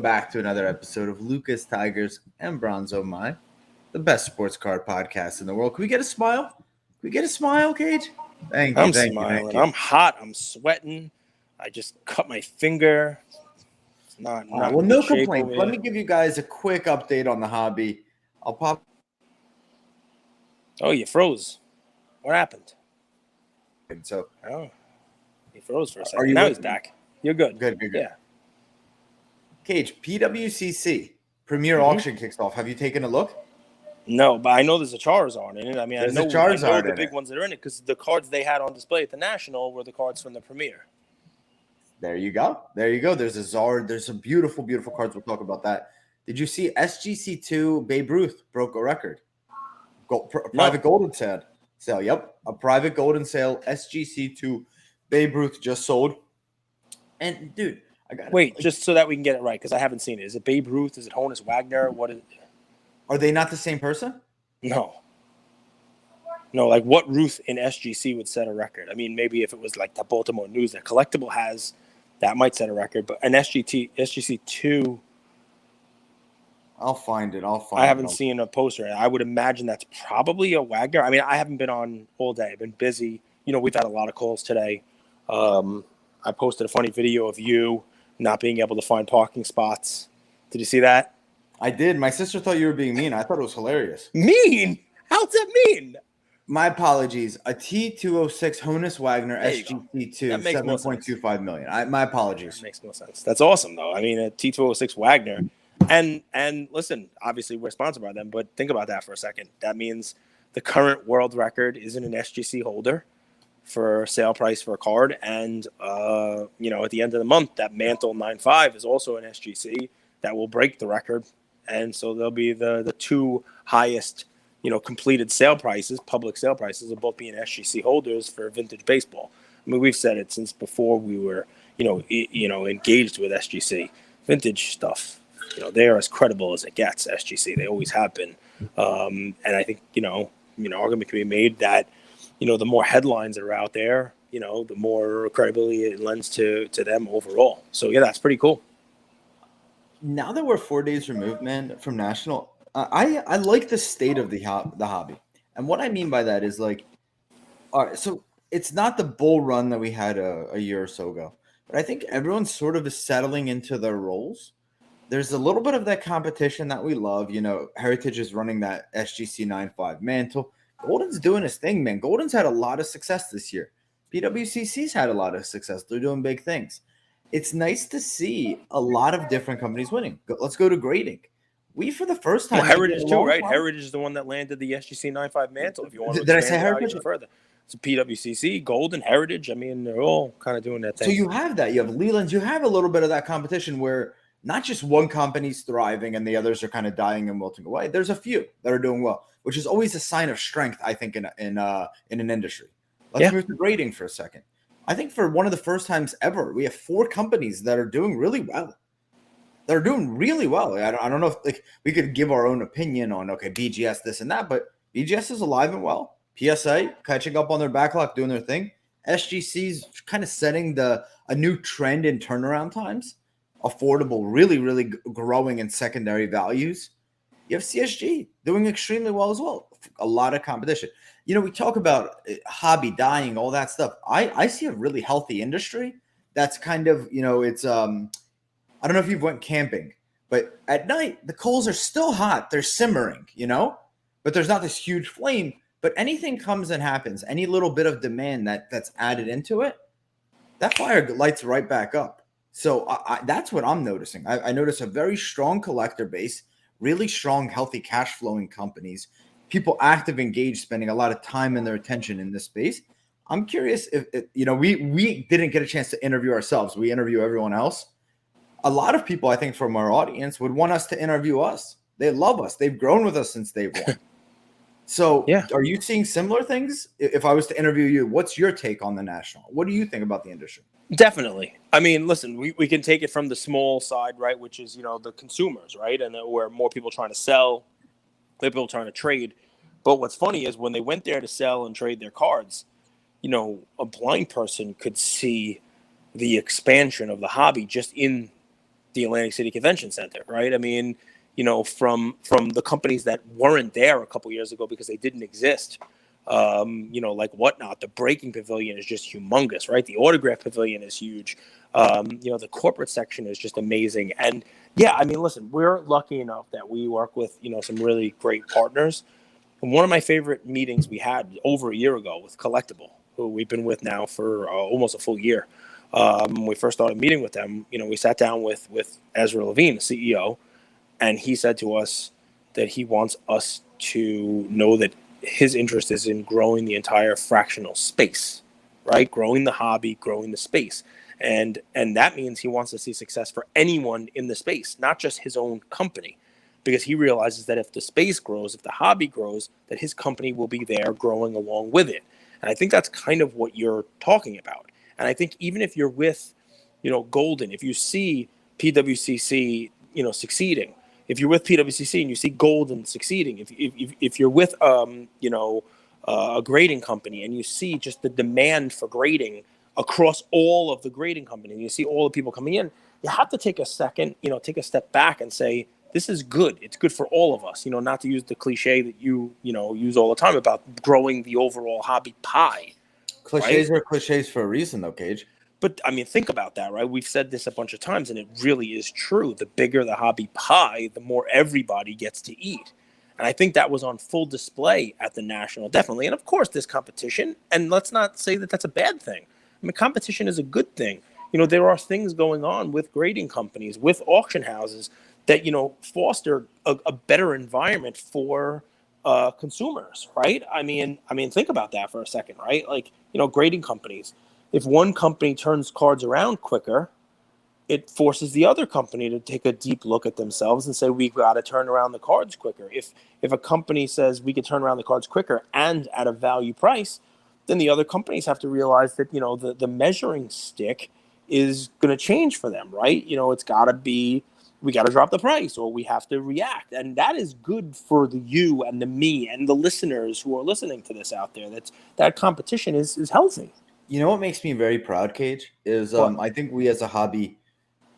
back to another episode of Lucas, Tigers, and Bronzo My, the best sports card podcast in the world. Can we get a smile? Can we get a smile, Cage? Thank you. I'm smiling. I'm hot. I'm sweating. I just cut my finger. It's not well, no complaints. Let me give you guys a quick update on the hobby. I'll pop. Oh, you froze. What happened? So, he froze for a second. Now he's back. You're good. Good. Yeah. Cage, PWCC Premier Auction kicks off. Have you taken a look? No, but I know there's a Charizard in it. I mean, there's I know the big it. ones that are in it because the cards they had on display at the National were the cards from the Premier. There you go. There's a Zard. There's some beautiful, beautiful cards. We'll talk about that. Did you see SGC2 Babe Ruth broke a record? Private golden sale. Yep. A private golden sale. SGC2 Babe Ruth just sold. And, dude, I got Wait, just so that we can get it right, because I haven't seen it. Is it Babe Ruth? Is it Honus Wagner? What is it? Are they not the same person? No, like what Ruth in SGC would set a record? I mean, maybe if it was like the Baltimore News that Collectible has, that might set a record. But an SGC2, I'll find it. I haven't seen a poster. I would imagine that's probably a Wagner. I mean, I haven't been on all day. I've been busy. You know, we've had a lot of calls today. I posted a funny video of you not being able to find parking spots. Did you see that? I did. My sister thought you were being mean. I thought it was hilarious. Mean? How's that mean? My apologies. A T206 Honus Wagner SGC2, $7.25 million. My apologies. That makes no sense. That's awesome, though. I mean, a T206 Wagner. And listen, obviously we're sponsored by them, but think about that for a second. That means the current world record isn't an SGC holder for sale price for a card. And, at the end of the month, that Mantle 9.5 is also an SGC that will break the record. And so they'll be the two highest, completed sale prices, public sale prices, will both be SGC holders for vintage baseball. I mean, we've said it since before we were, engaged with SGC. Vintage stuff, they are as credible as it gets, SGC. They always have been. And I think, argument can be made that, the more headlines that are out there, the more credibility it lends to them overall. So, yeah, that's pretty cool. Now that we're 4 days removed, man, from National, I like the state of the hobby. And what I mean by that is all right, so it's not the bull run that we had a year or so ago, but I think everyone's sort of is settling into their roles. There's a little bit of that competition that we love. Heritage is running that SGC 9.5 Mantle. Golden's doing his thing, man. Golden's had a lot of success this year. PWCC's had a lot of success. They're doing big things. It's nice to see a lot of different companies winning. Let's go to grading. We, for the first time... Heritage too, right? Heritage is the one that landed the SGC 9.5 Mantle, if you want to Did I say Heritage? Further. It's PWCC, Golden, Heritage. I mean, they're all kind of doing that thing. So you have that. You have Leland's. You have a little bit of that competition where not just one company's thriving and the others are kind of dying and wilting away. There's a few that are doing well, which is always a sign of strength, I think, in an industry. Let's move to grading for a second. I think for one of the first times ever, we have 4 companies that are doing really well. They're doing really well. I don't know if we could give our own opinion on, BGS, this and that, but BGS is alive and well. PSA catching up on their backlog, doing their thing. SGC's kind of setting a new trend in turnaround times. Affordable, really, really growing in secondary values. You have CSG doing extremely well as well. A lot of competition. We talk about hobby dying, all that stuff. I see a really healthy industry that's kind of, it's, I don't know if you've went camping, but at night, the coals are still hot. They're simmering, but there's not this huge flame. But anything comes and happens, any little bit of demand that's added into it, that fire lights right back up. So that's what I'm noticing. I notice a very strong collector base, really strong, healthy cash flowing companies, people active, engaged, spending a lot of time and their attention in this space. I'm curious if we didn't get a chance to interview ourselves. We interview everyone else. A lot of people, I think, from our audience would want us to interview us. They love us. They've grown with us since day one. So Are you seeing similar things? If I was to interview you, what's your take on the National? What do you think about the industry? Definitely. I mean, listen, we can take it from the small side, right, which is, the consumers, right, and where more people trying to sell, people trying to trade. But what's funny is when they went there to sell and trade their cards, a blind person could see the expansion of the hobby just in the Atlantic City Convention Center, right? I mean, from the companies that weren't there a couple years ago because they didn't exist, like Whatnot. The Breaking Pavilion is just humongous, right? The Autograph Pavilion is huge. The corporate section is just amazing. And yeah, I mean, listen, we're lucky enough that we work with, some really great partners. And one of my favorite meetings we had over a year ago with Collectible, who we've been with now for almost a full year. When we first started meeting with them, we sat down with Ezra Levine, the CEO, and he said to us that he wants us to know that his interest is in growing the entire fractional space, right? Growing the hobby, growing the space. And that means he wants to see success for anyone in the space, not just his own company, because he realizes that if the space grows, if the hobby grows, that his company will be there growing along with it. And I think that's kind of what you're talking about. And I think even if you're with, Golden, if you see PWCC, succeeding, if you're with PWCC and you see Golden succeeding, if you're with, a grading company and you see just the demand for grading across all of the grading companies, and you see all the people coming in, you have to take a second, take a step back and say, this is good. It's good for all of us, not to use the cliche that you use all the time about growing the overall hobby pie. Cliches are cliches for a reason, though, Cage. But I mean, think about that, right? We've said this a bunch of times, and it really is true. The bigger the hobby pie, the more everybody gets to eat. And I think that was on full display at the National, definitely. And of course, there's competition. And let's not say that that's a bad thing. I mean, competition is a good thing. There are things going on with grading companies, with auction houses that, foster a better environment for consumers, right? I mean, think about that for a second, right? Like, grading companies. If one company turns cards around quicker, it forces the other company to take a deep look at themselves and say, we've got to turn around the cards quicker. If a company says we could turn around the cards quicker and at a value price, then the other companies have to realize that, the measuring stick is going to change for them, right? It's got to be, we got to drop the price or we have to react. And that is good for the you and the me and the listeners who are listening to this out there. That competition is healthy. You know what makes me very proud, Cage, is I think we as a hobby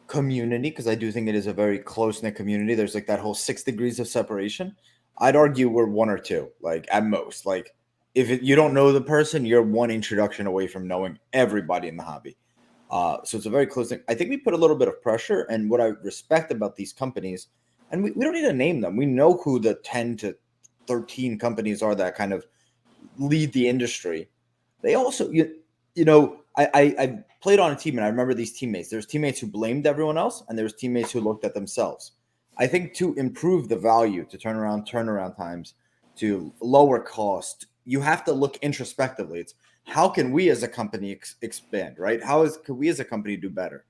community, because I do think it is a very close-knit community. There's like that whole 6 degrees of separation. I'd argue we're one or two, like at most. Like you don't know the person, you're one introduction away from knowing everybody in the hobby. So it's a very close thing. I think we put a little bit of pressure, and what I respect about these companies, and we don't need to name them. We know who the 10 to 13 companies are that kind of lead the industry. They also, I played on a team, and I remember these teammates. There's teammates who blamed everyone else, and there's teammates who looked at themselves. I think to improve the value, to turnaround times, to lower cost, you have to look introspectively. It's how can we as a company expand, right? Could we as a company do better?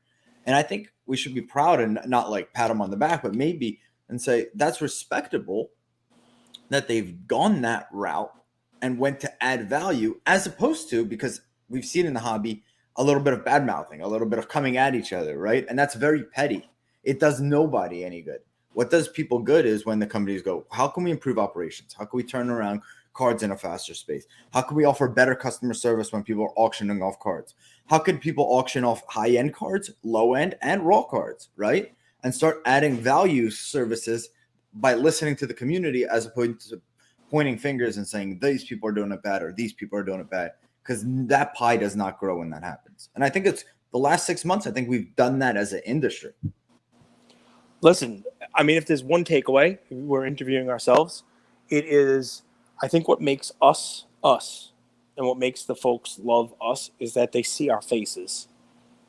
And I think we should be proud and not like pat them on the back, but maybe and say that's respectable that they've gone that route and went to add value, as opposed to, because we've seen in the hobby a little bit of bad mouthing, a little bit of coming at each other, right? And that's very petty. It does nobody any good. What does people good is when the companies go, how can we improve operations? How can we turn around cards in a faster space? How can we offer better customer service when people are auctioning off cards? How can people auction off high-end cards, low-end, and raw cards, right? And start adding value services by listening to the community, as opposed to pointing fingers and saying these people are doing it bad or these people are doing it bad, because that pie does not grow when that happens. And I think it's the last 6 months, I think we've done that as an industry. Listen, I mean, if there's one takeaway, we're interviewing ourselves, it is, I think what makes us us and what makes the folks love us is that they see our faces.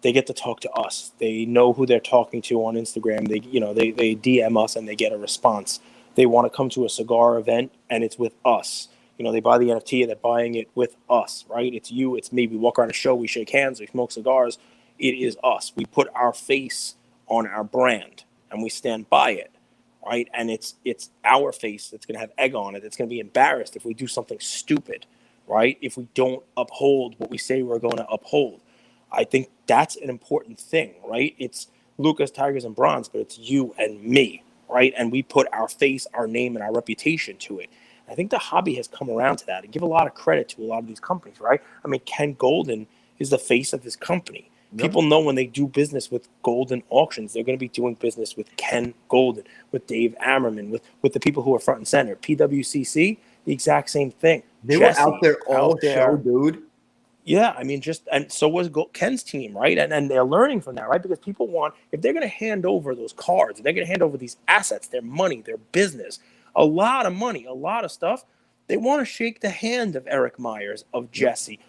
They get to talk to us. They know who they're talking to on Instagram. They DM us and they get a response. They want to come to a cigar event and it's with us. They buy the NFT and they're buying it with us, right? It's you, it's me. We walk around a show, we shake hands, we smoke cigars. It is us. We put our face on our brand and we stand by it, right? And it's our face that's going to have egg on it. It's going to be embarrassed if we do something stupid, right? If we don't uphold what we say we're going to uphold. I think that's an important thing, right? It's Lucas, Tigers, and Bronze, but it's you and me, right? And we put our face, our name, and our reputation to it. I think the hobby has come around to that and give a lot of credit to a lot of these companies, right? I mean, Ken Golden is the face of his company. Yep. People know when they do business with Golden Auctions, they're going to be doing business with Ken Golden, with Dave Ammerman, with the people who are front and center. PWCC, the exact same thing. They were out Jesse there all out show, there. dude. Yeah, I mean, and so was Ken's team, right? And they're learning from that, right? Because people want, if they're going to hand over those cards, if they're going to hand over these assets, their money, their business, a lot of money, a lot of stuff, they want to shake the hand of Eric Myers, of Yep. Jesse,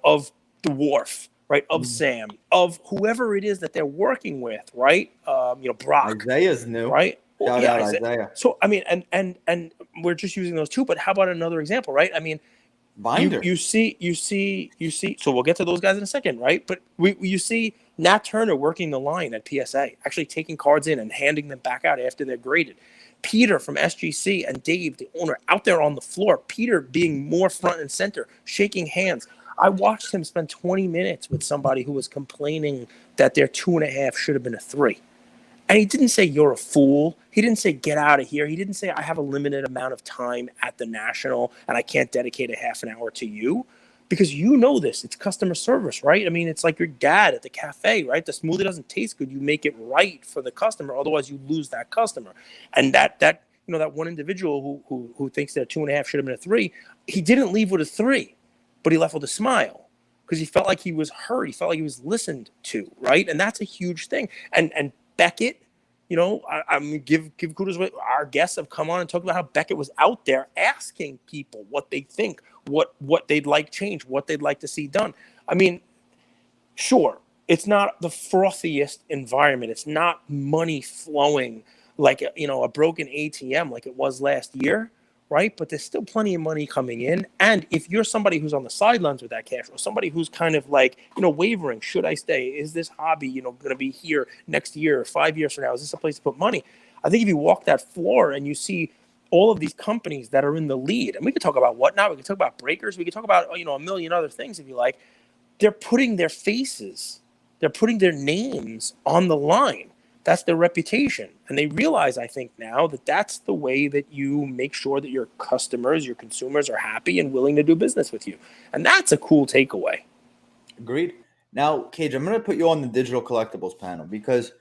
of the Wharf, right? Of Sam, of whoever it is that they're working with, right? Brock, Isaiah's new. right? Well, Shout yeah, out Isaiah. So I mean, and we're just using those two, but how about another example, right? I mean, Binder. you see. So we'll get to those guys in a second, right? But you see Nat Turner working the line at PSA, actually taking cards in and handing them back out after they're graded. Peter from SGC and Dave, the owner, out there on the floor. Peter being more front and center, shaking hands. I watched him spend 20 minutes with somebody who was complaining that their 2.5 should have been a 3. And he didn't say, you're a fool. He didn't say, get out of here. He didn't say, I have a limited amount of time at the National and I can't dedicate a half an hour to you. Because you know this. It's customer service, right? I mean, it's like your dad at the cafe, right? The smoothie doesn't taste good. You make it right for the customer. Otherwise, you lose that customer. And that one individual who thinks that 2.5 should have been a 3, he didn't leave with a 3, but he left with a smile because he felt like he was heard. He felt like he was listened to, right? And that's a huge thing. And Beckett, I mean, give kudos. Our guests have come on and talked about how Beckett was out there asking people what they think, what they'd like changed, what they'd like to see done. I mean, sure, it's not the frothiest environment. It's not money flowing like a broken ATM like it was last year, right? But there's still plenty of money coming in. And if you're somebody who's on the sidelines with that cash, or somebody who's kind of like, wavering, should I stay? Is this hobby, going to be here next year, 5 years from now? Is this a place to put money? I think if you walk that floor and you see all of these companies that are in the lead, and we could talk about Whatnot, we could talk about Breakers, we could talk about, a million other things if you like, they're putting their faces, they're putting their names on the line. That's their reputation. And they realize, I think now, that that's the way that you make sure that your customers, your consumers are happy and willing to do business with you. And that's a cool takeaway. Agreed. Now, Cage, I'm going to put you on the digital collectibles panel because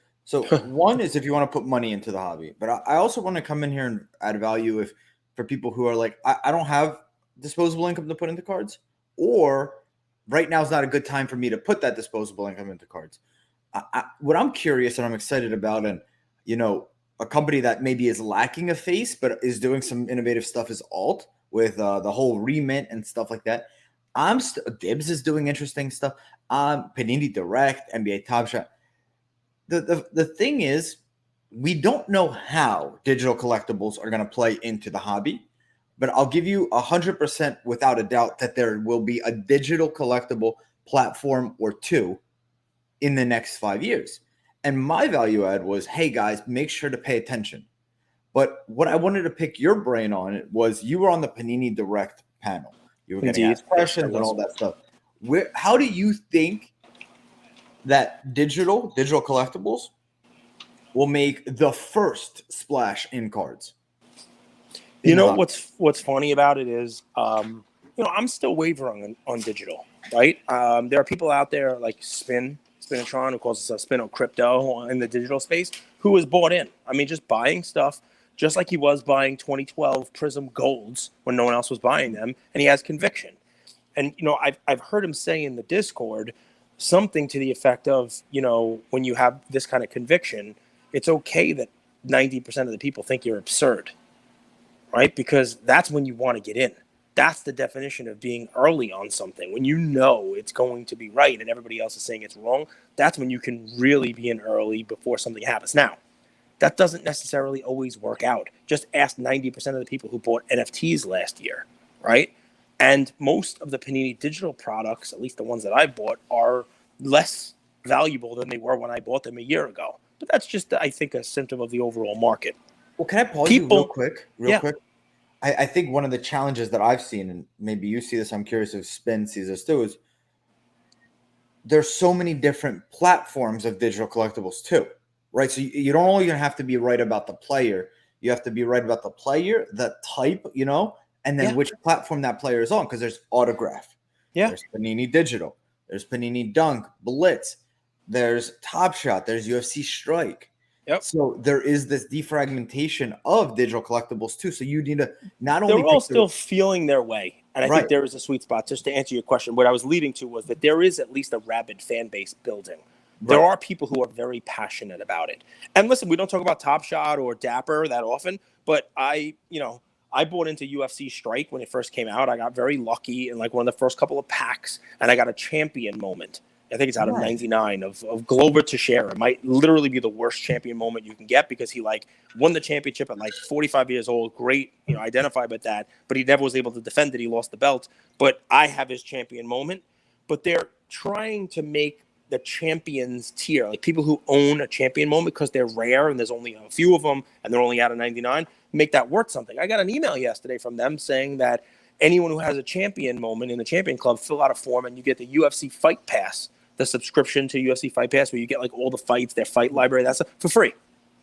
one is if you want to put money into the hobby, but I also want to come in here and add value for people who are like, I don't have disposable income to put into cards, or right now is not a good time for me to put that disposable income into cards. What I'm curious and I'm excited about, and a company that maybe is lacking a face but is doing some innovative stuff is Alt with the whole remint and stuff like that. Dibs is doing interesting stuff. Panini Direct, NBA Top Shot. The thing is, we don't know how digital collectibles are going to play into the hobby, but I'll give you 100% without a doubt that there will be a digital collectible platform or two in the next 5 years. And my value add was, hey guys, make sure to pay attention. But what I wanted to pick your brain on was you were on the Panini Direct panel. You were getting asked questions and all that stuff. How do you think that digital collectibles will make the first splash in cards? What's funny about it is, I'm still wavering on digital, right? There are people out there like Spinatron, who calls us a Spino Crypto in the digital space, who was bought in. I mean, just buying stuff, just like he was buying 2012 Prism Golds when no one else was buying them, and he has conviction. And I've heard him say in the Discord something to the effect of, when you have this kind of conviction, it's okay that 90% of the people think you're absurd, right? Because that's when you want to get in. That's the definition of being early on something. When you know it's going to be right and everybody else is saying it's wrong, that's when you can really be in early before something happens. Now, that doesn't necessarily always work out. Just ask 90% of the people who bought NFTs last year, right? And most of the Panini digital products, at least the ones that I bought, are less valuable than they were when I bought them a year ago. But that's just, I think, a symptom of the overall market. Well, can I pause you real quick? Quick. I think one of the challenges that I've seen, and maybe you see this, I'm curious if Spin sees this too, is there's so many different platforms of digital collectibles too, right? So you don't only have to be right about the player, you have to be right about the player, the type, and then which platform that player is on, because there's Autograph, there's Panini Digital, there's Panini Dunk, Blitz. there's Top Shot, there's UFC Strike. Yep. So there is this defragmentation of digital collectibles too. So you need to not only They're all pick still feeling their way. And I think right. there is a sweet spot. Just to answer your question, what I was leading to was that there is at least a rabid fan base building. There Right. are people who are very passionate about it. And listen, we don't talk about Top Shot or Dapper that often, but I bought into UFC Strike when it first came out. I got very lucky in like one of the first couple of packs, and I got a champion moment. I think it's out of Right. 99 of Glover Teixeira. It might literally be the worst champion moment you can get because he like won the championship at like 45 years old. Great, identified with that, but he never was able to defend it. He lost the belt. But I have his champion moment. But they're trying to make the champions tier, like people who own a champion moment because they're rare and there's only a few of them and they're only out of 99, make that worth something. I got an email yesterday from them saying that anyone who has a champion moment in the champion club, fill out a form and you get the UFC Fight Pass, the subscription to UFC Fight Pass, where you get like all the fights, their fight library, that's for free.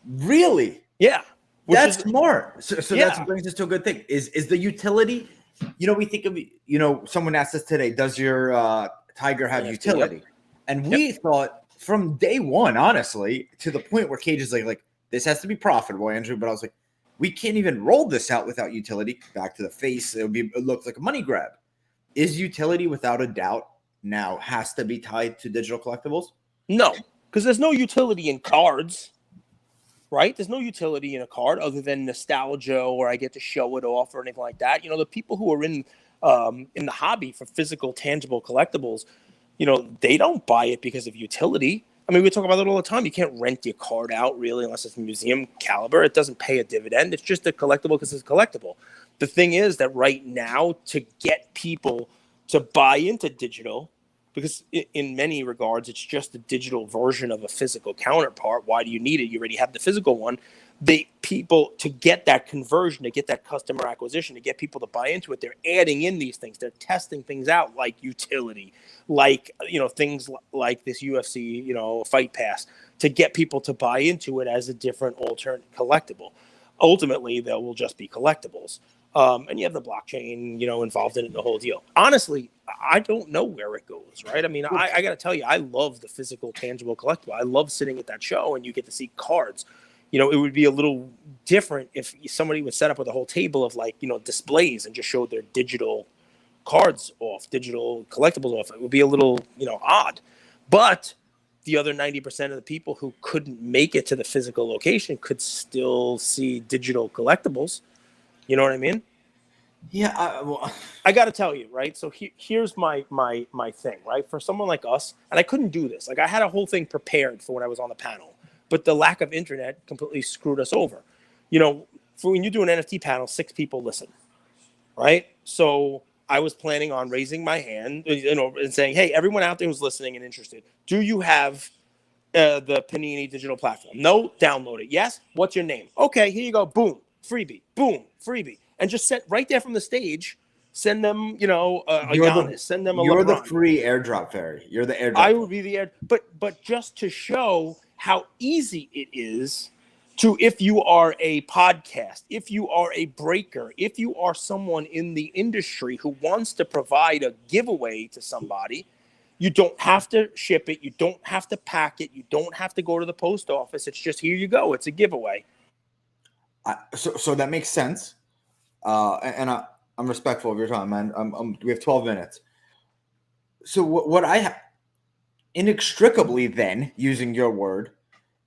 Really? Yeah. That's smart. So Yeah. that brings us to a good thing. Is the utility, we think of, someone asked us today, does your Tiger have utility? Yep. And we thought from day one, honestly, to the point where Cage is like, this has to be profitable, Andrew. But I was like, we can't even roll this out without utility. Back to the face, it looks like a money grab. Is utility without a doubt now has to be tied to digital collectibles? No, because there's no utility in cards, right? There's no utility in a card other than nostalgia or I get to show it off or anything like that. The people who are in the hobby for physical, tangible collectibles, they don't buy it because of utility. I mean, we talk about it all the time. You can't rent your card out really unless it's museum caliber. It doesn't pay a dividend. It's just a collectible because it's collectible. The thing is that right now, to get people to buy into digital, because in many regards, it's just a digital version of a physical counterpart. Why do you need it? You already have the physical one. People, to get that conversion, to get that customer acquisition, to get people to buy into it, they're adding in these things. They're testing things out like utility, like, things like this UFC, Fight Pass, to get people to buy into it as a different alternate collectible. Ultimately, they will just be collectibles. And you have the blockchain, involved in it, the whole deal. Honestly, I don't know where it goes, right? I mean, I got to tell you, I love the physical, tangible collectible. I love sitting at that show and you get to see cards. It would be a little different if somebody would set up with a whole table of like, displays and just showed their digital cards off, digital collectibles off. It would be a little, odd. But the other 90% of the people who couldn't make it to the physical location could still see digital collectibles. You know what I mean? Yeah. I got to tell you, right? So here's my thing, right? For someone like us, and I couldn't do this. Like I had a whole thing prepared for when I was on the panel, but the lack of internet completely screwed us over. For when you do an NFT panel, 6 people listen, right? So I was planning on raising my hand, and saying, hey, everyone out there who's listening and interested, do you have the Panini digital platform? No, download it. Yes. What's your name? Okay, here you go. Boom, freebie. Boom, freebie. And just send right there from the stage. Send them, a Giannis. Send them a LeBron. You're the free airdrop fairy. You're the airdrop. I would be the air, but just to show how easy it is to, if you are a podcast, if you are a breaker, if you are someone in the industry who wants to provide a giveaway to somebody. You don't have to ship it. You don't have to pack it. You don't have to go to the post office. It's just, here you go. It's a giveaway. So that makes sense. And I'm respectful of your time, man. We have 12 minutes. So what I have inextricably then, using your word,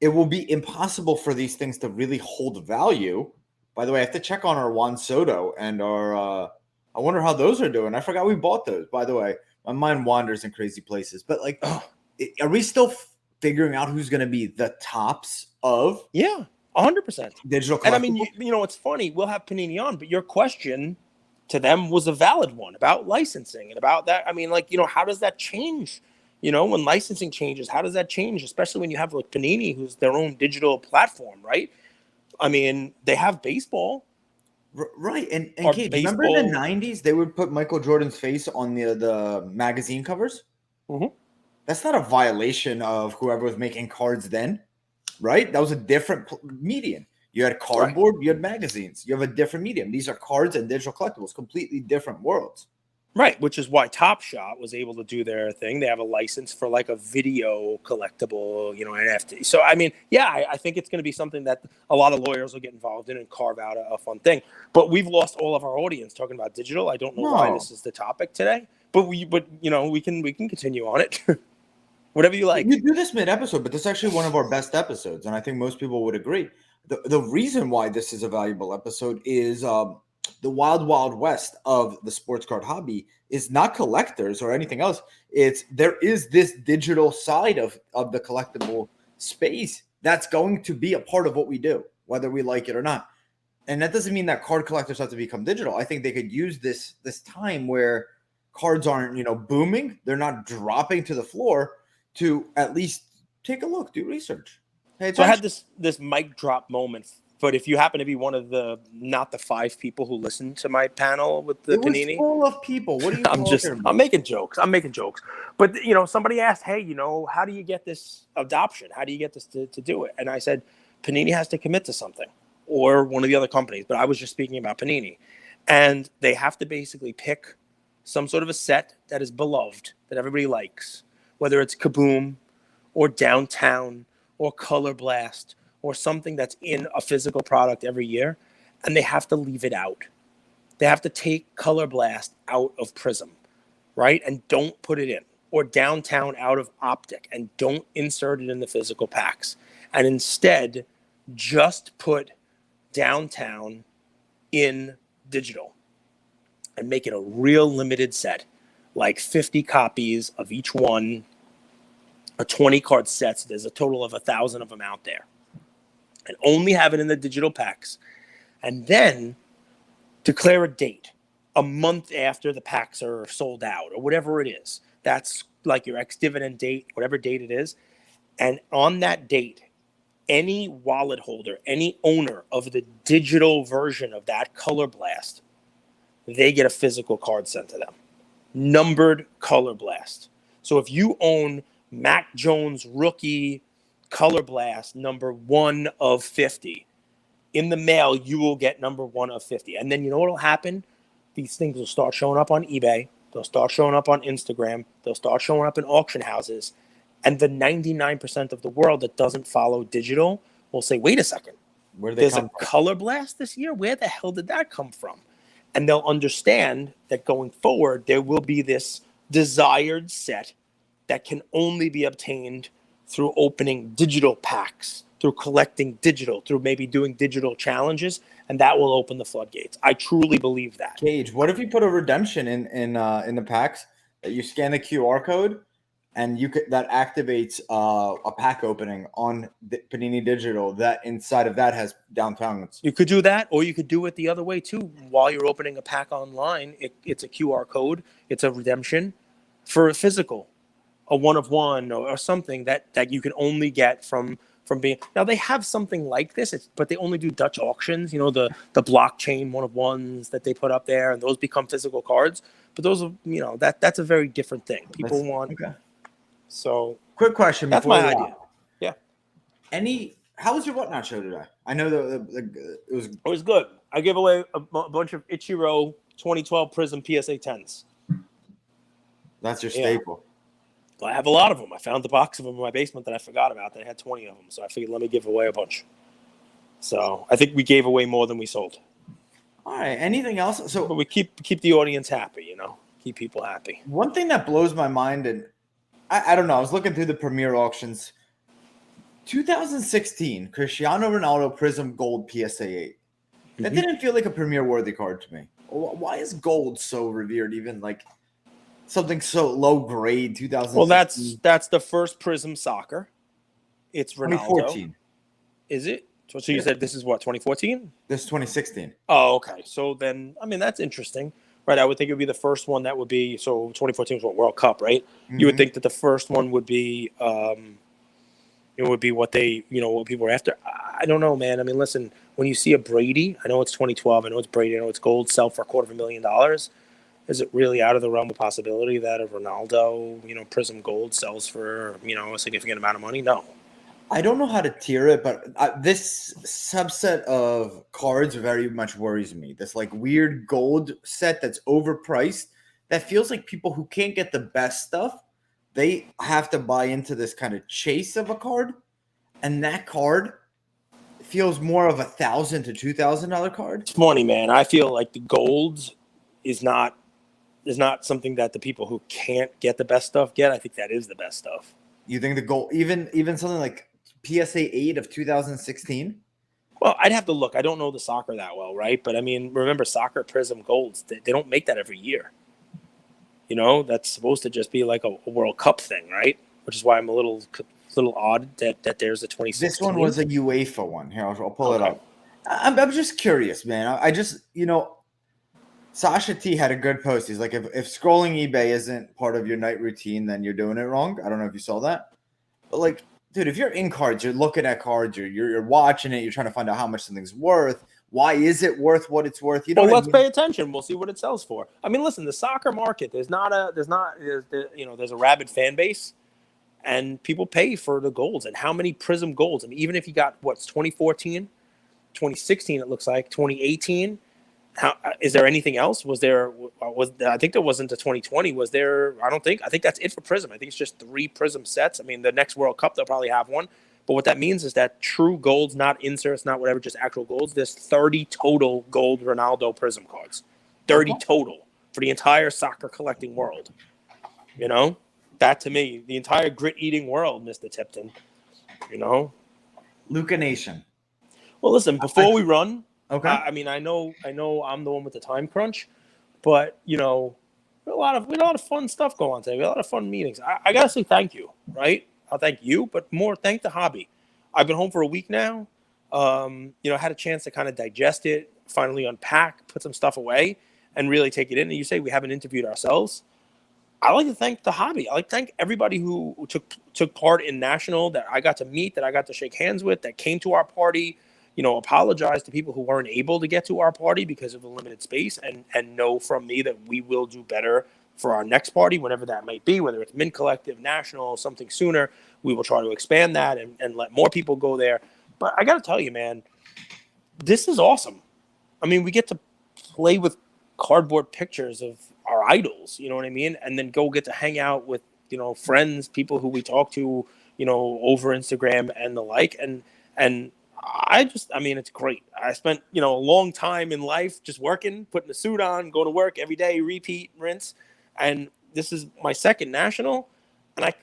it will be impossible for these things to really hold value. By the way, I have to check on our Juan Soto and our, I wonder how those are doing. I forgot we bought those, by the way. My mind wanders in crazy places, but like, are we still figuring out who's going to be the tops of? Yeah, 100% digital collectibles? And I mean, it's funny. We'll have Panini on, but your question to them was a valid one about licensing and about that. I mean, like, how does that change? When licensing changes, how does that change? Especially when you have like Panini, who's their own digital platform, right? I mean, they have baseball. Right. And Kate, remember in the 90s, they would put Michael Jordan's face on the magazine covers? Mm-hmm. That's not a violation of whoever was making cards then, right? That was a different medium. You had cardboard, You had magazines. You have a different medium. These are cards and digital collectibles, completely different worlds. Right, which is why Top Shot was able to do their thing. They have a license for like a video collectible, NFT. So, I mean, yeah, I think it's going to be something that a lot of lawyers will get involved in and carve out a fun thing. But we've lost all of our audience talking about digital. I don't know why No, this is the topic today, but we can continue on it. Whatever you like. you do this mid-episode, but this is actually one of our best episodes, and I think most people would agree. The reason why this is a valuable episode is the wild west of the sports card hobby is not collectors or anything else. It's there is this digital side of the collectible space that's going to be a part of what we do, whether we like it or not. And that doesn't mean that card collectors have to become digital. I think they could use this time where cards aren't booming, they're not dropping to the floor, to at least take a look, do research. So I had this mic drop moment. But if you happen to be one of the not the 5 people who listened to my panel with the Panini, was full of people. What are you talking about? I'm making jokes. But somebody asked, hey, how do you get this adoption? How do you get this to do it? And I said, Panini has to commit to something, or one of the other companies. But I was just speaking about Panini, and they have to basically pick some sort of a set that is beloved, that everybody likes, whether it's Kaboom or Downtown or Color Blast, or something that's in a physical product every year, and they have to leave it out. They have to take Color Blast out of Prism, right? And don't put it in. Or Downtown out of Optic, and don't insert it in the physical packs. And instead, just put Downtown in digital and make it a real limited set, like 50 copies of each one, a 20 card set. So there's a total of 1,000 of them out there. And only have it in the digital packs, and then declare a date a month after the packs are sold out, or whatever it is. That's like your ex-dividend date, whatever date it is. And on that date, any wallet holder, any owner of the digital version of that Color Blast, they get a physical card sent to them. Numbered Color Blast. So if you own Mac Jones rookie Color Blast number 1 of 50, in the mail you will get number 1 of 50. And then you know what will happen? These things will start showing up on eBay, they'll start showing up on Instagram, they'll start showing up in auction houses, and the 99% of the world that doesn't follow digital will say, wait a second, there's a Color Blast this year? Where the hell did that come from? And they'll understand that going forward there will be this desired set that can only be obtained through opening digital packs, through collecting digital, through maybe doing digital challenges, and that will open the floodgates. I truly believe that. Cage, what if you put a redemption in the packs that you scan the QR code, and that activates a pack opening on the Panini Digital that inside of that has Downtown? You could do that, or you could do it the other way too. While you're opening a pack online, it's a QR code, it's a redemption for a physical, a 1 of 1 or something that you can only get from being. Now they have something like this, but they only do Dutch auctions, the blockchain 1 of 1s that they put up there, and those become physical cards. But those are, that's a very different thing. People want. Okay. So quick question. That's my idea. Yeah. How was your Whatnot show today? I know it was good. I gave away a bunch of Ichiro 2012 Prism PSA 10s. That's your staple. I have a lot of them. I found the box of them in my basement that I forgot about. That I had 20 of them, so I figured let me give away a bunch. So I think we gave away more than we sold. All right. Anything else? But we keep the audience happy. Keep people happy. One thing that blows my mind, and I don't know. I was looking through the Premier auctions. 2016 Cristiano Ronaldo Prism Gold PSA 8. That didn't feel like a Premier worthy card to me. Why is gold so revered? Even like something so low grade. 2016. Well, that's the first Prism soccer. It's Ronaldo. 2014. Is it? So you said this is what, 2014? This is 2016. Oh, okay. So then, that's interesting, right? I would think it would be the first one that would be. So 2014 was what, World Cup, right? Mm-hmm. You would think that the first one would be. It would be what they, what people are after. I don't know, man. Listen, when you see a Brady, I know it's 2012, I know it's Brady, I know it's gold, sell for $250,000. Is it really out of the realm of possibility that a Ronaldo, Prism Gold sells for, a significant amount of money? No. I don't know how to tier it, but this subset of cards very much worries me. This like weird gold set that's overpriced that feels like people who can't get the best stuff, they have to buy into this kind of chase of a card, and that card feels more of $1,000 to $2,000 card. It's money, man. I feel like the gold is not something that the people who can't get the best stuff get. I think that is the best stuff. You think the gold, even something like PSA 8 of 2016? Well, I'd have to look. I don't know the soccer that well, right? But I mean, remember soccer Prism Golds? They don't make that every year. You know, that's supposed to just be like a World Cup thing, right? Which is why I'm a little odd that there's a 2016. This one was a UEFA one. Here, I'll pull it Okay. up. I'm just curious, man. I just, Sasha T had a good post. He's like, if scrolling eBay isn't part of your night routine, then you're doing it wrong. I don't know if you saw that. But like, dude, if you're in cards, you're looking at cards, you're watching it, you're trying to find out how much something's worth. Why is it worth what it's worth? You know, Well, what I let's mean? pay attention. We'll see what it sells for. I mean, listen, the soccer market, there's a rabid fan base, and people pay for the golds. And how many Prism golds? I mean, even if you got what's 2014, 2016, it looks like 2018. How is there anything else? Was I think there wasn't a 2020. Was there? I don't think. I think that's it for Prism. I think it's just 3 Prism sets. I mean, the next World Cup they'll probably have one. But what that means is that true golds, not inserts, not whatever, just actual golds. There's 30 total gold Ronaldo Prism cards. 30 total for the entire soccer collecting world. You know, that to me, the entire grit eating world, Mr. Tipton. You know, Luca Nation. well, listen, before we run. Okay. I mean, I know I'm the one with the time crunch, but we had a lot of fun stuff going on today. We had a lot of fun meetings. I gotta say thank you, right? I'll thank you, but more thank the hobby. I've been home for a week now. Had a chance to kind of digest it, finally unpack, put some stuff away, and really take it in. And you say we haven't interviewed ourselves. I like to thank the hobby. I like to thank everybody who took part in National that I got to meet, that I got to shake hands with, that came to our party. Apologize to people who weren't able to get to our party because of the limited space, and know from me that we will do better for our next party, whenever that might be, whether it's Mint Collective, National, something sooner. We will try to expand that and let more people go there. But I got to tell you, man, this is awesome. I mean, we get to play with cardboard pictures of our idols, you know what I mean? And then go get to hang out with, friends, people who we talk to, over Instagram and the like. And it's great. I spent, a long time in life just working, putting a suit on, going to work every day, repeat, rinse. And this is my second National. And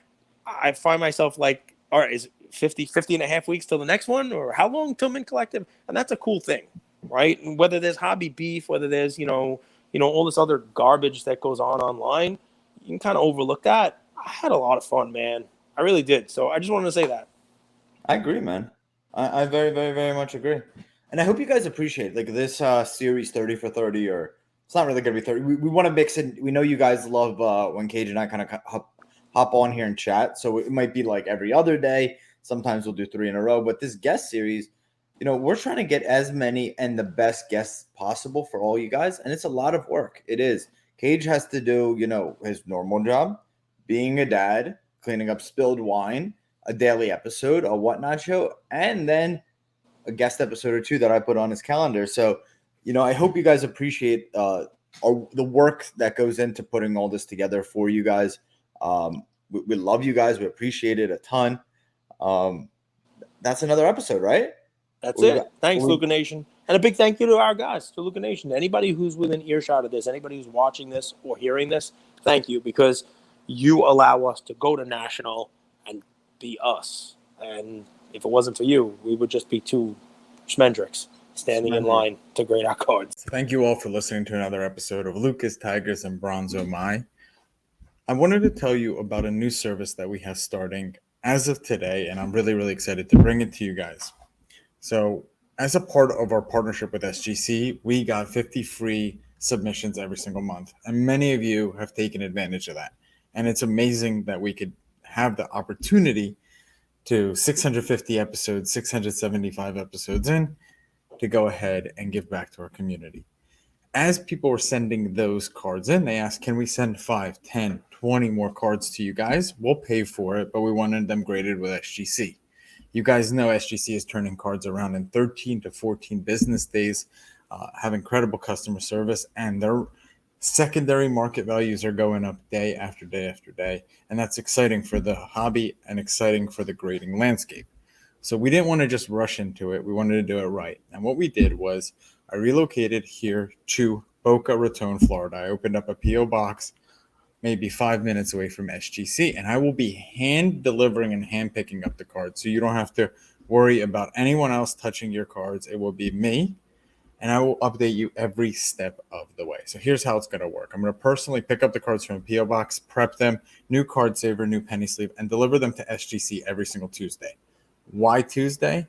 I find myself like, all right, is it 50 and a half weeks till the next one? Or how long till Mint Collective? And that's a cool thing, right? And whether there's hobby beef, whether there's, all this other garbage that goes on online, you can kind of overlook that. I had a lot of fun, man. I really did. So I just wanted to say that. I agree, man. I very, very, very much agree. And I hope you guys appreciate like this series 30 for 30, or it's not really going to be 30. We want to mix it. We know you guys love when Cage and I kind of hop on here and chat. So it might be like every other day. Sometimes we'll do 3 in a row. But this guest series, we're trying to get as many and the best guests possible for all you guys. And it's a lot of work. It is. Cage has to do, his normal job, being a dad, cleaning up spilled wine, a daily episode, a whatnot show, and then a guest episode or 2 that I put on his calendar. So, I hope you guys appreciate the work that goes into putting all this together for you guys. We love you guys. We appreciate it a ton. That's another episode, right? That's it. Thanks, Luca Nation. And a big thank you to our guys, to Luca Nation. Anybody who's within earshot of this, anybody who's watching this or hearing this, thank you, because you allow us to go to National and be us. And if it wasn't for you, we would just be 2 schmendricks standing in line to grade our cards. Thank you all for listening to another episode of Lucas, Tigers, and Bronzo My. I wanted to tell you about a new service that we have starting as of today, and I'm really, really excited to bring it to you guys. So as a part of our partnership with SGC, we got 50 free submissions every single month, and many of you have taken advantage of that. And it's amazing that we could have the opportunity to 650 episodes, 675 episodes in, to go ahead and give back to our community. As people were sending those cards in, they asked, can we send 5, 10, 20 more cards to you guys? We'll pay for it, but we wanted them graded with SGC. You guys know SGC is turning cards around in 13 to 14 business days, have incredible customer service, and their Secondary market values are going up day after day after day, and that's exciting for the hobby and exciting for the grading landscape. So we didn't want to just rush into it. We wanted to do it right. And what we did was I relocated here to Boca Raton, Florida. I opened up a P.O. box maybe 5 minutes away from SGC, and I will be hand delivering and hand picking up the cards. So you don't have to worry about anyone else touching your cards. It will be me, and I will update you every step of the way. So here's how it's going to work. I'm going to personally pick up the cards from a P.O. box, prep them, new card saver, new penny sleeve, and deliver them to SGC every single Tuesday. Why Tuesday?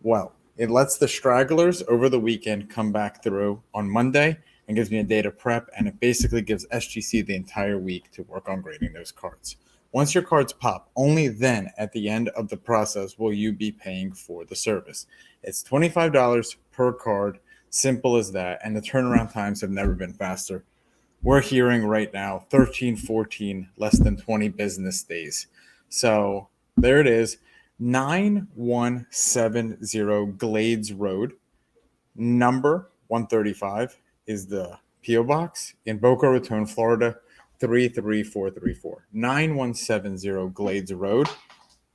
Well, it lets the stragglers over the weekend come back through on Monday and gives me a day to prep, and it basically gives SGC the entire week to work on grading those cards. Once your cards pop, only then at the end of the process will you be paying for the service. It's $25 per card, simple as that, and the turnaround times have never been faster. We're hearing right now 13, 14, less than 20 business days. So there it is. 9170 Glades Road, number 135 is the P.O. Box in Boca Raton, Florida, 33434. 9170 Glades Road,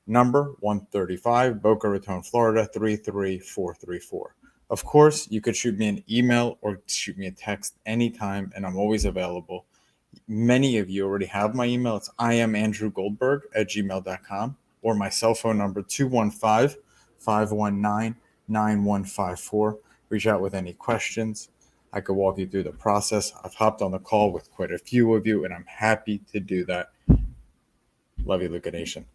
number 135, Boca Raton, Florida, 33434. Of course, you could shoot me an email or shoot me a text anytime, and I'm always available. Many of you already have my email. It's iamandrewgoldberg@gmail.com, or my cell phone number, 215-519-9154. Reach out with any questions. I could walk you through the process. I've hopped on the call with quite a few of you, and I'm happy to do that. Love you, Luca Nation.